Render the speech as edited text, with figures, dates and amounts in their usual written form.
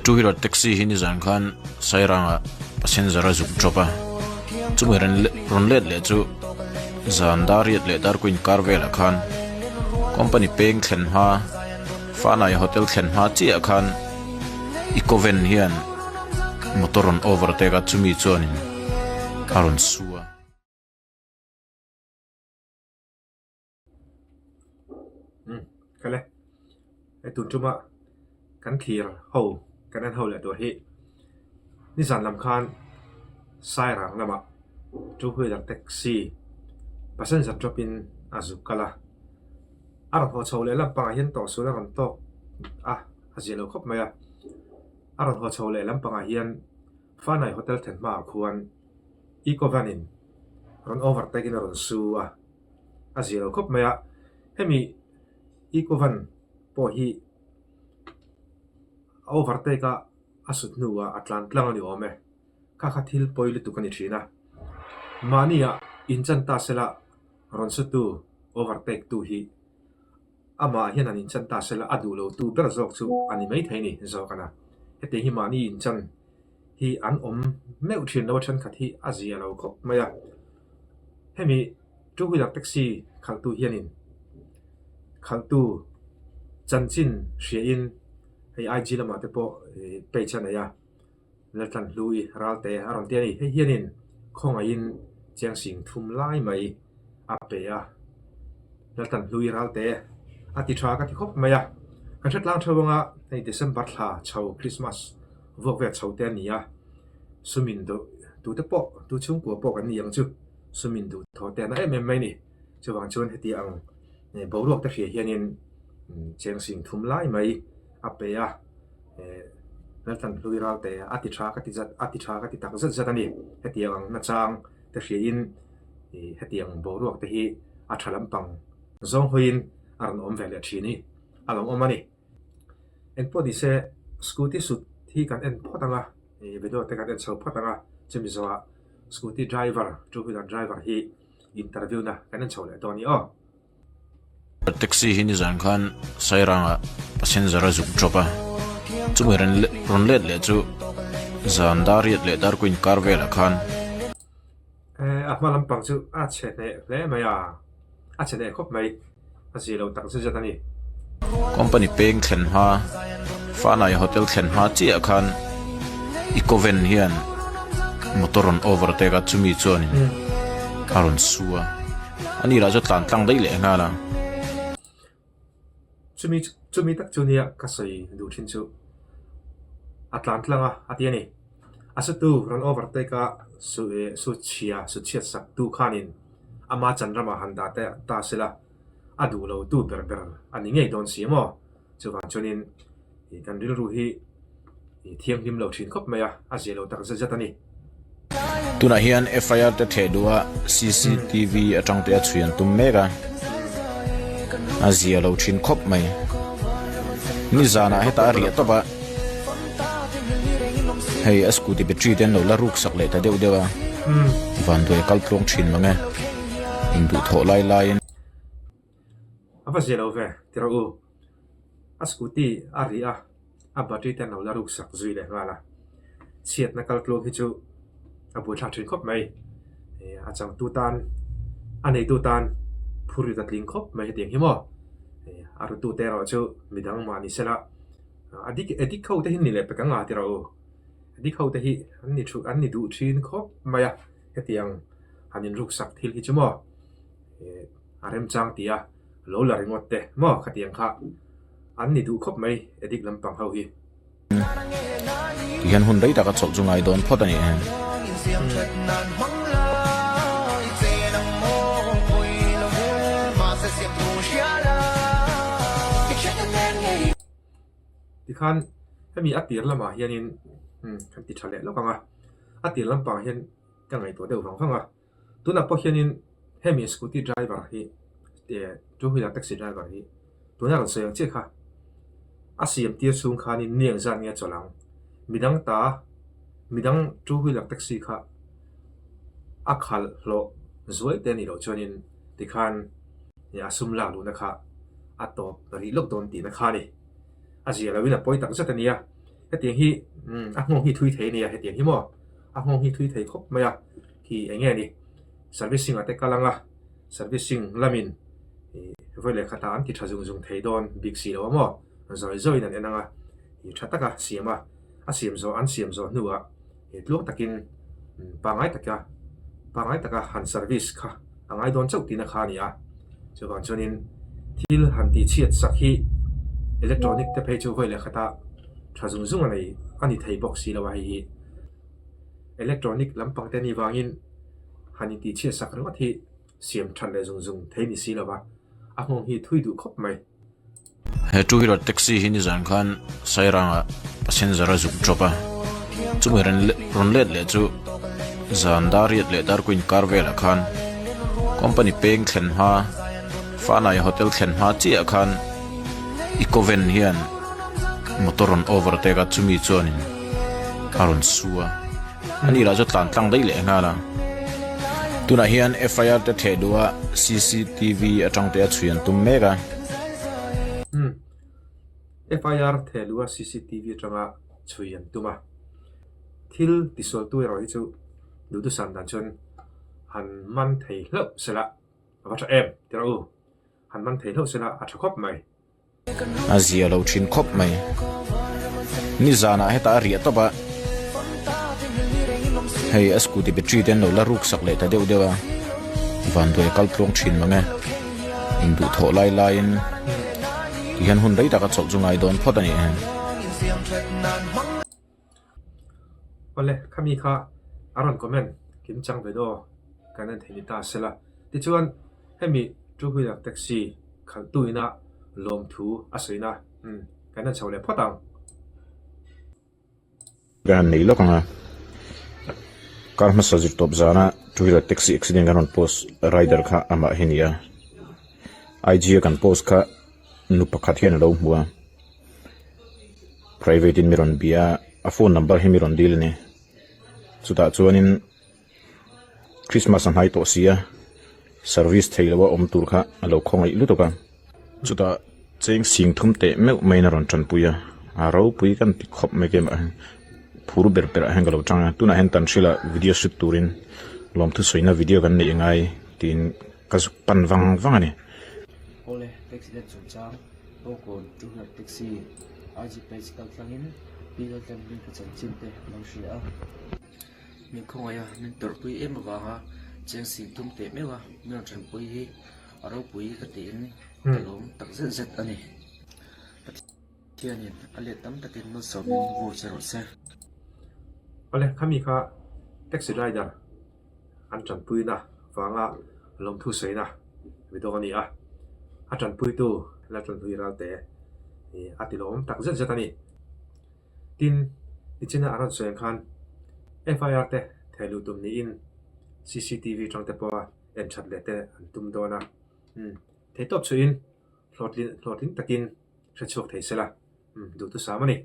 two wheeler taxi hi ni zan khan sairanga passenger azuk dropa chumi ron let le chu zan dariat le dar kuin car vela khan company paying thlen ha fanai hotel thlen ha chi a khan Eeco van hian motoron overtake a chumi chuanin aron suwa kale ai tun chuma kan thir ho kan an ho le to hi ni zan lam khan sai rang lama two wheeler taxi passenger drop in azukala aron ho chole lam pa hian to su la ron to azelo khop maya aron ho chole lam pa hian fanai hotel then ma khuan Eeco vanin ron overtake in ron su azelo khop maya hemi Eeco van po hi overtake asut nuwa Atlan Tlang ani ome kakhathil poili tukani thina mania injan ta sela ron sutu overtake tu hi ama hian an injan ta sela adulo tu ber zok chu ani mai thaini zokana hete hi mani injan hi an meu thin lo than khathi azia lo khop maya hemi two wheeler taxi khaltu hianin khaltu chanchin hriain hei IG lama te po page anaya latlan lui ralte aron te ni hei hianin khonga in chiang sing thum lai mai ape latlan lui ralte ati tha ka ti khop maya kan that lang thawanga hei December thla chho Christmas vok ve chho te ania sumin do tu te po tu chung ko po kan niang chu sumin du tho te na em mai ni chuwang chon heti ang boruak ta hria hianin chiang sing thum lai mai ape laltan lui ralte ati tha ka ti tak zat ani heti ang na chang te hria in heti ang boruak te hi a thalam pang zong hoin aron om vele thini along omani en podi se scooty sut hi kan en photanga video te kan en chho photanga chemi zawa scooty driver two wheeler driver hi interview na kan en chhole toni taxi hi ni zan khan sairanga passenger azuk dropa chumi ron let le chu zan dariat le dar kuin car vela khan malam pang chu a chene le maya a chene khop mai azilo tak se jatani company paying thlen ha fanai hotel thlen ha chi a khan Eeco van hian motoron overtake a chumi chuanin aron suwa ani ra jo tlang dei le ngala chumi tak chunia ka sei du thin chu Atlan Tlang atiani asatu ron overtake su Chhia sak tu khanin ama chanrama handa te ta sela adu lo tu ber ani ngei don si mo chuwan chonin kan ril ru hi thiam him lo thin khop maya azelo tak zatani tuna hian FIR te thedua CCTV atang te chuan tum mega azia lo thin khop mai ni zana heta ri to ba hei scooty battery den lo la ruk sak le ta deu dewa van doi kal plong thin manga indu tho lai ava zelo ve tiro scooty aria battery ten lo la ruk sak zui le ngala chiat na kal plong hi chu abu tha thin khop mai achang tu tan anei tu tan phuri ta tling khop mai hetiang hi mo aru tu te ro chu midang ma ni sela adik khau te hin ni le pekanga ti ro adik khau te hi anni du thin khop maya hetiang hanin ruk sak thil hi chu mo arem chang tia lo la ringot te mo khatiang kha anni du khop mai adik lampang hau hi hian hun dei ta ka chok jungai don photani khan hemi atir lama hianin kan ti thale lo kanga atir lampang hian ka ngai to deu phanga tuna po hianin hemi scooty driver hi two wheeler taxi driver hi tuna ran seng che kha asiam tia chung khanin niang zan nge cholang midang two wheeler taxi kha akhal lo zoi te ni lo chonin ti khan ya sum la lu na kha atop ri lok don ti na kha ni azia la wina poi tak zatania cái tiếng hi ngong hi thui thế này cái tiếng hi mò ngong hi thui thế khóc mày thì anh nghe đi servicing ở đây kalanga servicing lamin với lại khát ăn thì cha dùng thế đòn big xì đó mò rồi này anh à thì cha taka xiêm xiêm rồi ăn xiêm rồi nữa thì lúc takin pangai taka han service kha angai don chau tina kha ni cho còn cho nên thil han ti chiat sakhi electronic te phei chu với lại khát cha dùng này ani thei box xì là hi electronic lampang te ni wangin hani ti chiat sak ro thi xiêm than le dùng thế ni xì là ngong hi thui du khop mai he two wheeler taxi hi ni zan khan sairanga passenger a zuk dropa chumi ron le chu zandar le dar kuin car vela khan company paying thlen ha fanai hotel thlen ha chi a khan Eeco van hian motor on overtake a chumi chonin aron suwa ani ra jo tlang dei le ngala tuna hian FIR te thedua CCTV atang te chuan tum mega FIR thedua CCTV atanga chuan tuma thil tisol tu roi chu du san dan chon han man thei hlop sela awacha em tero han man thei hlop sela a thakop mai azia lo thin khop mai ni zana heta ria to ba hey scooty battery den lo la ruk sak le ta deu dewa van doi kal tlong thin ma me in du tho lai in hian hun dei ta ka chok jungai don photani hen ole khami kha aron comment kim chang ve do kanan theni ta sela ti chuan hemi two wheeler taxi khal tuina lom thu asoina kanan chawle photang gan nei lo kanga karma sajit top zana two wheeler taxi accident ganon post rider kha ama hinia IG kan post kha nu pakhat hian lo hmuwa private in miron bia a phone number hi miron dil ni chuta chuanin Christmas an hai to sia service theilawa om tur kha alo khongai lu to ka chuta cheng sing thum te me maina ron tran puya aro pui kan ti khop me ke ma phuru ber hangalo changa tuna hen tan shila video shoot turin lom thu soina video kan nei ngai tin ka pan wang ani ole accident chu chang okon two wheeler taxi IG page kal tlangin pila kan rin ka chanchin te long shia min khongaya min tor pui em wa ha cheng sing tum te mewa min tran pui hi aro pui ka tin talom tak zet ani tianin ale tam takin no so min wo chero se ole khami kha taxi rider an tran pui na wanga lom thu seina video ani a tran pui tu la tran pui ra te atilom tak zet ani tin ichina aran soeng khan FIR te thelu tum ni in CCTV tang te pawa en chat le te an tum dona the top chuin hlotlin takin rachok theisela du tu samani